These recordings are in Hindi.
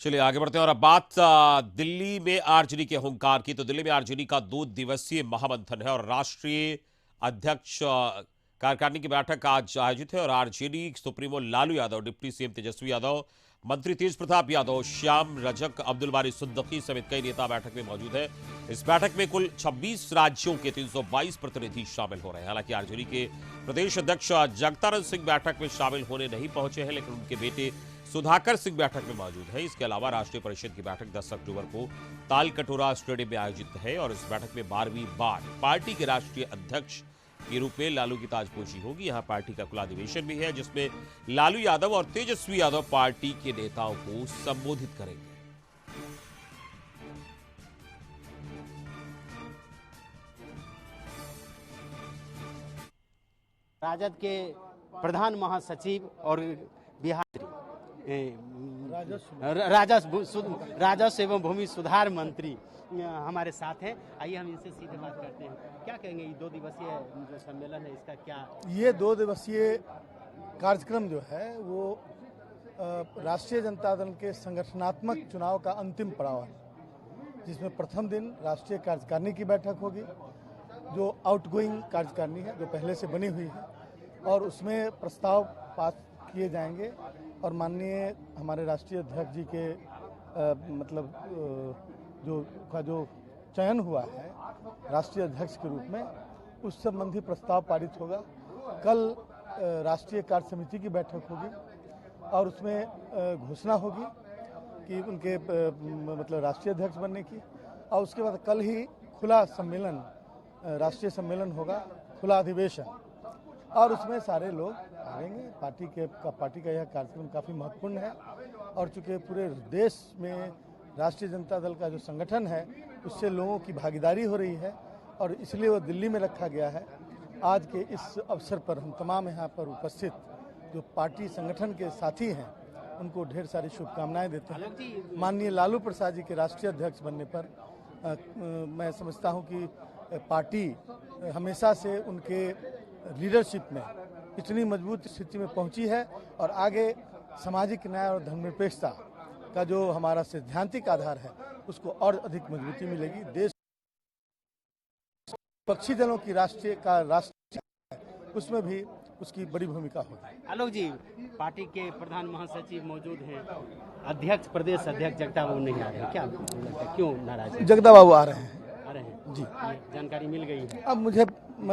चलिए आगे बढ़ते हैं और अब बात दिल्ली में आरजेडी के हुंकार की। तो दिल्ली में आरजेडी का 2 दिवसीय महामंथन है और राष्ट्रीय अध्यक्ष कार्यकारिणी की बैठक आज आयोजित है और RJD supremo Lalu Yadav, deputy CM Tejashwi Yadav, मंत्री तेज प्रताप यादव, श्याम रजक, अब्दुल बारी सिद्दीकी समेत कई नेता बैठक में मौजूद है। इस बैठक में कुल 26 राज्यों के 322 प्रतिनिधि शामिल हो रहे हैं। हालांकि आरजेडी के प्रदेश अध्यक्ष जगदानंद सिंह बैठक में शामिल होने नहीं पहुंचे हैं, लेकिन उनके बेटे सुधाकर सिंह बैठक में मौजूद है। इसके अलावा राष्ट्रीय परिषद की बैठक 10 अक्टूबर को तालकटोरा स्टेडियम में आयोजित है और इस बैठक में 12वीं बार पार्टी के राष्ट्रीय अध्यक्ष के रूप में लालू की ताजपोशी होगी। यहां पार्टी का खुला अधिवेशन भी है जिसमें लालू यादव और तेजस्वी यादव पार्टी के नेताओं को संबोधित करेंगे। राजद के प्रधान महासचिव और बिहार राजस्व एवं भूमि सुधार मंत्री हमारे साथ हैं। आइए हम इनसे सीधे बात करते हैं। क्या कहेंगे ये 2 दिवसीय जो सम्मेलन है, इसका क्या? ये 2 दिवसीय कार्यक्रम जो है वो राष्ट्रीय जनता दल के संगठनात्मक चुनाव का अंतिम पड़ाव है, जिसमें प्रथम दिन राष्ट्रीय कार्यकारिणी की बैठक होगी जो आउटगोइंग कार्यकारिणी है, जो पहले से बनी हुई है, और उसमें प्रस्ताव पास किए जाएंगे और माननीय हमारे राष्ट्रीय अध्यक्ष जी के जो चयन हुआ है राष्ट्रीय अध्यक्ष के रूप में, उस संबंधी प्रस्ताव पारित होगा। कल राष्ट्रीय कार्य समिति की बैठक होगी और उसमें घोषणा होगी कि उनके राष्ट्रीय अध्यक्ष बनने की, और उसके बाद कल ही खुला सम्मेलन, राष्ट्रीय सम्मेलन होगा, खुला अधिवेशन, और उसमें सारे लोग आएंगे। पार्टी का यह कार्यक्रम काफ़ी महत्वपूर्ण है और चूँकि पूरे देश में राष्ट्रीय जनता दल का जो संगठन है उससे लोगों की भागीदारी हो रही है और इसलिए वो दिल्ली में रखा गया है। आज के इस अवसर पर हम तमाम यहाँ पर उपस्थित जो पार्टी संगठन के साथी हैं उनको ढेर सारी शुभकामनाएं देते हैं। माननीय लालू प्रसाद जी के राष्ट्रीय अध्यक्ष बनने पर मैं समझता हूँ कि पार्टी हमेशा से उनके लीडरशिप में इतनी मजबूत स्थिति में पहुंची है और आगे सामाजिक न्याय और धर्मनिरपेक्षता का जो हमारा सैद्धांतिक आधार है उसको और अधिक मजबूती मिलेगी। देश विपक्षी दलों की राष्ट्रीय उसमें भी उसकी बड़ी भूमिका होगी। आलोक जी, पार्टी के प्रधान महासचिव मौजूद हैं, अध्यक्ष प्रदेश अध्यक्ष जगदा बाबू नहीं आ रहे हैं, क्या क्यों नाराज? जगदा बाबू आ रहे हैं जी, जानकारी मिल गई है। अब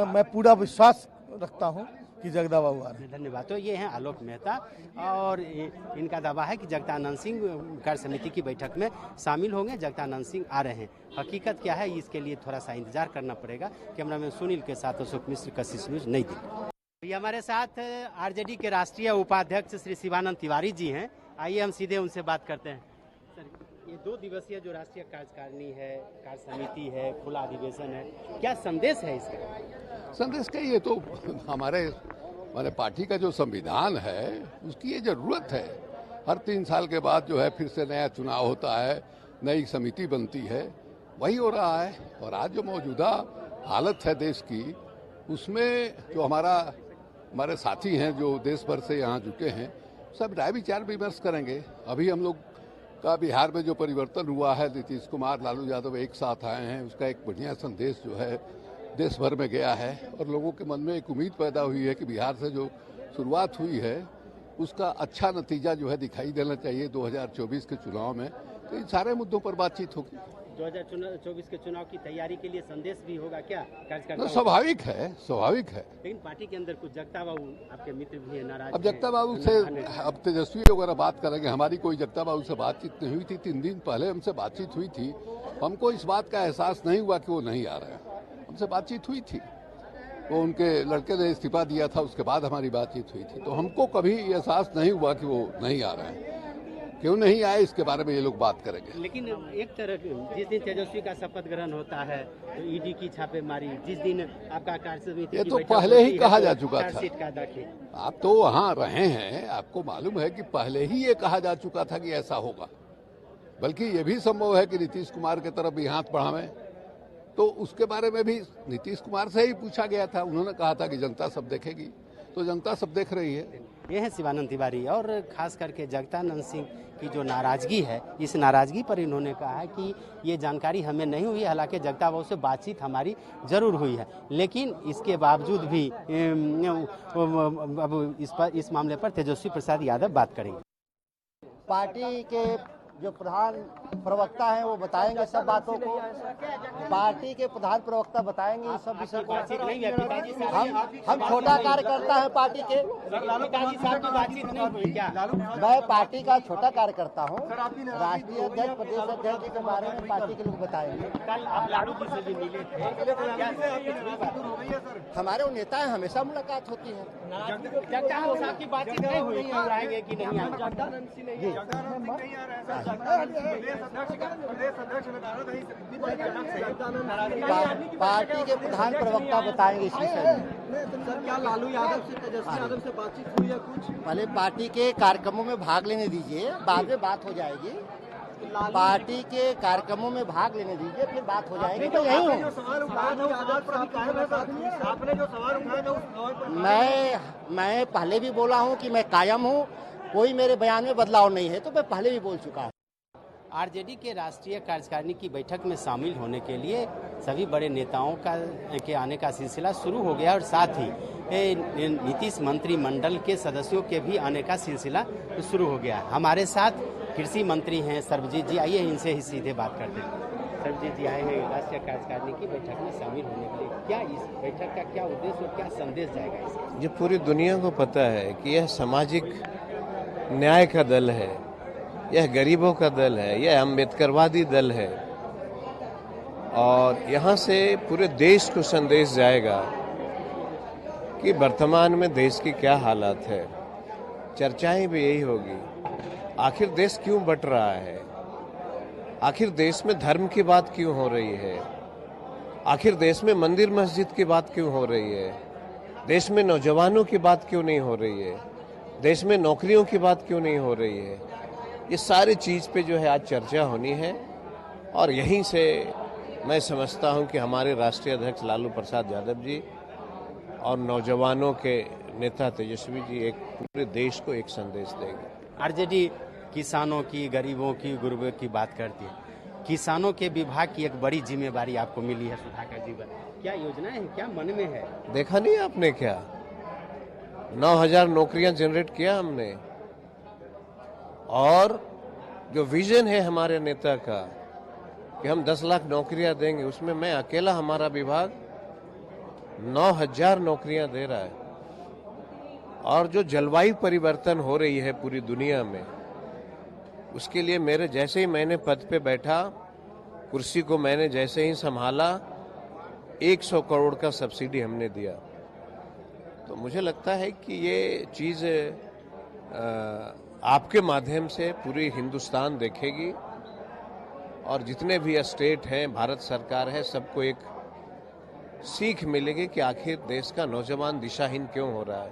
मैं पूरा विश्वास रखता हूं कि जगदा बाबू आ रहे हैं। धन्यवाद। तो ये हैं आलोक मेहता और इनका दावा है कि जगदानंद सिंह कार्य समिति की बैठक में शामिल होंगे। जगदानंद सिंह आ रहे हैं। हकीकत क्या है इसके लिए थोड़ा सा इंतजार करना पड़ेगा। कैमरामैन सुनील के साथ अशोक मिश्र, कशिश न्यूज, नई दिल्ली। हमारे साथ आरजेडी के राष्ट्रीय उपाध्यक्ष श्री शिवानंद तिवारी जी हैं। आइए हम सीधे उनसे बात करते हैं। सर, ये 2 दिवसीय जो राष्ट्रीय कार्यकारिणी है, कार्य समिति है, खुला अधिवेशन है, क्या संदेश है इसका? संदेश का ये तो हमारे पार्टी का जो संविधान है उसकी ये जरूरत है। हर 3 साल के बाद जो है फिर से नया चुनाव होता है, नई समिति बनती है, वही हो रहा है। और आज जो मौजूदा हालत है देश की, उसमें जो हमारे साथी हैं जो देश भर से यहाँ जुटे हैं, सब राय विचार विमर्श करेंगे। अभी हम लोग का बिहार में जो परिवर्तन हुआ है, नीतीश कुमार, लालू यादव एक साथ आए हैं, उसका एक बढ़िया संदेश जो है देश भर में गया है और लोगों के मन में एक उम्मीद पैदा हुई है कि बिहार से जो शुरुआत हुई है उसका अच्छा नतीजा जो है दिखाई देना चाहिए 2024 के चुनाव में। तो इन सारे मुद्दों पर बातचीत होगी। 2024 के चुनाव की तैयारी के लिए संदेश भी होगा क्या कार्यकर्ता? स्वाभाविक है। लेकिन पार्टी के अंदर कुछ जगदा बाबू आपके मित्र भी है, नाराज। अब जगदा बाबू से अब तेजस्वी वगैरह बात करेंगे। हमारी कोई जगदा बाबू से बातचीत नहीं हुई थी। 3 दिन पहले हमसे बातचीत हुई थी। हमको इस बात का एहसास नहीं हुआ कि वो नहीं आ रहे हैं। हमसे बातचीत हुई थी, वो उनके लड़के ने इस्तीफा दिया था, उसके बाद हमारी बातचीत हुई थी। तो हमको कभी एहसास नहीं हुआ कि वो नहीं आ रहे हैं। क्यों नहीं आए इसके बारे में ये लोग बात करेंगे। लेकिन एक तरह जिस दिन तेजस्वी का शपथ ग्रहण होता है तो ईडी की छापेमारी, जिस दिन आपका कार्य समिति, ये तो पहले ही कहा जा चुका था। आप तो वहाँ रहे हैं, आपको मालूम है कि पहले ही ये कहा जा चुका था कि ऐसा होगा। बल्कि ये भी संभव है कि नीतीश कुमार की तरफ भी हाथ बढ़ावें, तो उसके बारे में भी नीतीश कुमार से ही पूछा गया था। उन्होंने कहा था कि जनता सब देखेगी। तो जनता सब देख रही है। ये है शिवानंद तिवारी। और खास करके जगदानंद सिंह की जो नाराजगी है, इस नाराजगी पर इन्होंने कहा है कि ये जानकारी हमें नहीं हुई, हालांकि जगता बाबू से बातचीत हमारी जरूर हुई है, लेकिन इसके बावजूद भी अब इस मामले पर तेजस्वी प्रसाद यादव बात करेंगे। पार्टी के जो प्रधान प्रवक्ता हैं वो बताएंगे सब बातों को, पार्टी के प्रधान प्रवक्ता बताएंगे इस सब विषय को। हम छोटा कार्यकर्ता हैं पार्टी के, मैं पार्टी का छोटा कार्यकर्ता हूँ। राष्ट्रीय अध्यक्ष, प्रदेश अध्यक्ष के बारे में पार्टी के लोग बताएंगे। कल आप लालू जी से भी मिले थे, हमारे वो नेता हैं, हमेशा मुलाकात होती है। जगदानंद साहब की बातचीत नहीं हुई, आएंगे कि नहीं पार्टी के प्रधान प्रवक्ता बताएंगे इस विषय में। सर, क्या लालू यादव से, तेजस्वी यादव से बातचीत हुई है कुछ? पहले पार्टी के कार्यक्रमों में भाग लेने दीजिए, बाद में बात हो जाएगी। पार्टी के कार्यक्रमों में भाग लेने दीजिए, फिर बात हो जाएगी। मैं यही हूँ। मैं पहले भी बोला हूँ कि मैं कायम हूँ, कोई मेरे बयान में बदलाव नहीं है, तो मैं पहले भी बोल चुका हूँ। आरजेडी के राष्ट्रीय कार्यकारिणी की बैठक में शामिल होने के लिए सभी बड़े नेताओं के आने का सिलसिला शुरू हो गया और साथ ही नीतीश मंत्रिमंडल के सदस्यों के भी आने का सिलसिला शुरू हो गया। हमारे साथ कृषि मंत्री हैं सर्वजीत जी, आइए इनसे ही सीधे बात करते हैं। सर्वजीत जी आए हैं राष्ट्रीय कार्यकारिणी की बैठक में शामिल होने के लिए, क्या इस बैठक का क्या उद्देश्य और क्या संदेश जाएगा इसका? ये पूरी दुनिया को पता है कि यह सामाजिक न्याय का दल है, यह गरीबों का दल है, यह अम्बेडकरवादी दल है और यहाँ से पूरे देश को संदेश जाएगा कि वर्तमान में देश की क्या हालत है। चर्चाएं भी यही होगी, आखिर देश क्यों बट रहा है, आखिर देश में धर्म की बात क्यों हो रही है, आखिर देश में मंदिर मस्जिद की बात क्यों हो रही है, देश में नौजवानों की बात क्यों नहीं हो रही है, देश में नौकरियों की बात क्यों नहीं हो रही है। ये सारी चीज़ पे जो है आज चर्चा होनी है और यहीं से मैं समझता हूं कि हमारे राष्ट्रीय अध्यक्ष लालू प्रसाद यादव जी और नौजवानों के नेता तेजस्वी जी एक पूरे देश को एक संदेश देंगे। आरजेडी किसानों की, गरीबों की, गुरबों की बात करती है। किसानों के विभाग की एक बड़ी जिम्मेवारी आपको मिली है सुधाकर जी, क्या योजना है, क्या मन में है? देखा नहीं आपने क्या 9,000 नौकरियां जनरेट किया हमने और जो विजन है हमारे नेता का कि हम 10 लाख नौकरियां देंगे, उसमें मैं अकेला हमारा विभाग 9,000 नौकरियां दे रहा है। और जो जलवायु परिवर्तन हो रही है पूरी दुनिया में, उसके लिए मेरे जैसे ही मैंने पद पे बैठा, कुर्सी को मैंने जैसे ही संभाला, 100 करोड़ का सब्सिडी हमने दिया। तो मुझे लगता है कि ये चीज़ आपके माध्यम से पूरी हिंदुस्तान देखेगी और जितने भी स्टेट हैं, भारत सरकार है, सबको एक सीख मिलेगी कि आखिर देश का नौजवान दिशाहीन क्यों हो रहा है,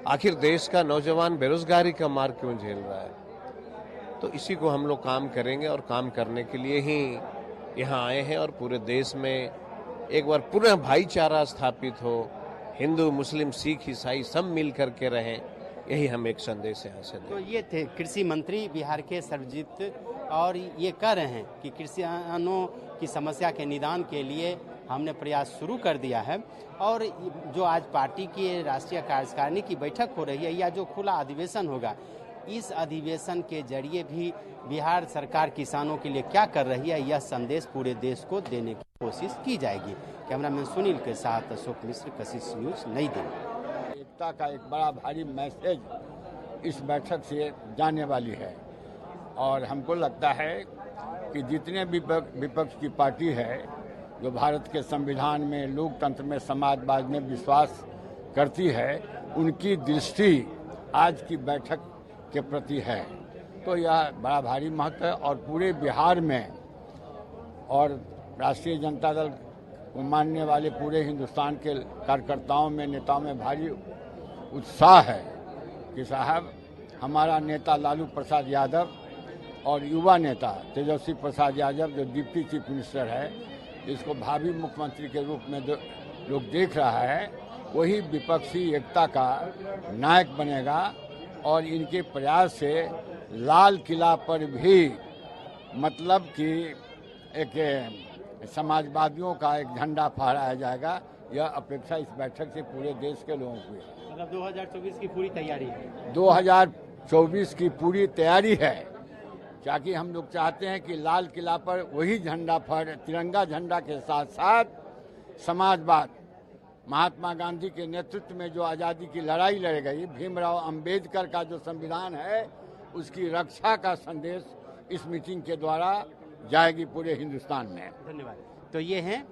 आखिर देश का नौजवान बेरोजगारी का मार क्यों झेल रहा है। तो इसी को हम लोग काम करेंगे और काम करने के लिए ही यहाँ आए हैं और पूरे देश में एक बार पुनः भाईचारा स्थापित हो, हिंदू मुस्लिम सिख ईसाई सब मिल करके रहें, यही हम एक संदेश यहाँ से दें। तो ये थे कृषि मंत्री बिहार के सर्वजीत और ये कह रहे हैं कि किसानों की समस्या के निदान के लिए हमने प्रयास शुरू कर दिया है और जो आज पार्टी की राष्ट्रीय कार्यकारिणी की बैठक हो रही है या जो खुला अधिवेशन होगा, इस अधिवेशन के जरिए भी बिहार सरकार किसानों के लिए क्या कर रही है, यह संदेश पूरे देश को देने की कोशिश की जाएगी। कैमरामैन सुनील के साथ अशोक मिश्र, कशिश न्यूज, नई दिल्ली। एकता का एक बड़ा भारी मैसेज इस बैठक से जाने वाली है और हमको लगता है कि जितने भी विपक्ष की पार्टी है जो भारत के संविधान में, लोकतंत्र में, समाजवाद में विश्वास करती है, उनकी दृष्टि आज की बैठक के प्रति है। तो यह बड़ा भारी महत्व है और पूरे बिहार में और राष्ट्रीय जनता दल को मानने वाले पूरे हिंदुस्तान के कार्यकर्ताओं में, नेताओं में भारी उत्साह है कि साहब हमारा नेता लालू प्रसाद यादव और युवा नेता तेजस्वी प्रसाद यादव जो डिप्टी चीफ मिनिस्टर है, इसको भावी मुख्यमंत्री के रूप में लोग देख रहा है, वही विपक्षी एकता का नायक बनेगा और इनके प्रयास से लाल किला पर भी मतलब कि एक समाजवादियों का एक झंडा फहराया जाएगा। यह अपेक्षा इस बैठक से पूरे देश के लोगों को है। मतलब 2024 की पूरी तैयारी है। 2024 की पूरी तैयारी है, ताकि हम लोग चाहते हैं कि लाल किला पर वही झंडा तिरंगा झंडा के साथ साथ समाजवाद, महात्मा गांधी के नेतृत्व में जो आज़ादी की लड़ाई लड़ी गई, भीमराव अंबेडकर का जो संविधान है, उसकी रक्षा का संदेश इस मीटिंग के द्वारा जाएगी पूरे हिंदुस्तान में। धन्यवाद। तो ये हैं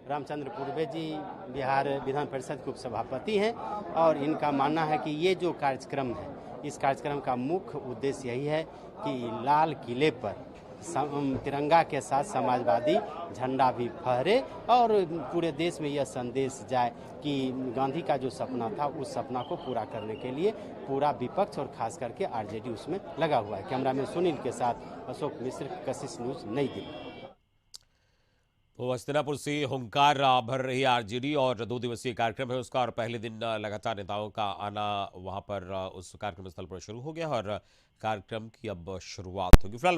रामचंद्र पूर्वे जी, बिहार विधान परिषद के उपसभापति हैं, और इनका मानना है कि ये जो कार्यक्रम है, इस कार्यक्रम का मुख्य उद्देश्य यही है कि लाल किले पर तिरंगा के साथ समाजवादी झंडा भी फहरे और पूरे देश में यह संदेश जाए कि गांधी का जो सपना था, उस सपना को पूरा करने के लिए पूरा विपक्ष और खास करके आरजेडी उसमें लगा हुआ है। कैमरामैन सुनील के साथ अशोक मिश्र, कशिश न्यूज, नई दिल्ली। तो हस्तिनापुर से हुंकार भर रही आरजेडी और 2 दिवसीय कार्यक्रम है उसका, और पहले दिन लगातार नेताओं का आना वहां पर उस कार्यक्रम स्थल पर शुरू हो गया और कार्यक्रम की अब शुरुआत होगी। फिलहाल